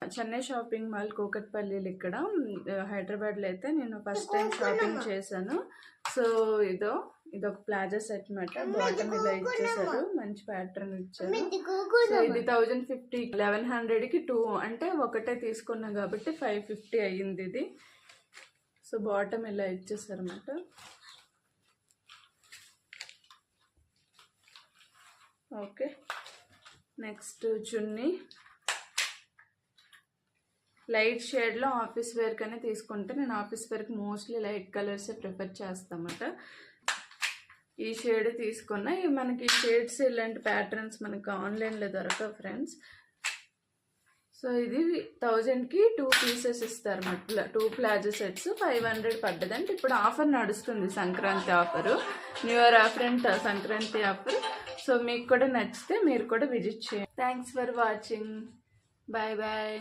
Chennai shopping mall కూకట్పల్లిలో ఇక్కడ హైదరాబాద్లో అయితే నేను ఫస్ట్ టైం షాపింగ్ చేశాను. సో ఇదొక ప్లాజా సెట్ అనమాట. బాటమ్ ఇలా ఇచ్చేసారు, మంచి ప్యాటర్న్ ఇచ్చారు. సో ఇది 1050, 1100కి 2 అంటే ఒకటే తీసుకున్నాం కాబట్టి 550 అయ్యింది ఇది. సో బాటమ్ ఇలా ఇచ్చేసారు అనమాట. ఓకే, నెక్స్ట్ చున్నీ లైట్ షేడ్లో ఆఫీస్ వేర్ కనే తీసుకుంటే నేను ఆఫీస్ వేర్కి మోస్ట్లీ లైట్ కలర్సే ప్రిఫర్ చేస్తామట. ఈ షేడ్ తీసుకున్నా. మనకి షేడ్స్ ఇలాంటి ప్యాటర్న్స్ మనకు ఆన్లైన్లో దొరకవు ఫ్రెండ్స్. సో ఇది 1000కి 2 పీసెస్ ఇస్తారు అన్నమాట. 2 ప్లాజో సెట్స్ 500 పడ్డదంటే ఇప్పుడు ఆఫర్ నడుస్తుంది, Sankranti offer, new year offer and Sankranti offer. So మీకు కూడా నచ్చితే మీరు కూడా విజిట్ చేయండి. Thanks for watching. Bye bye.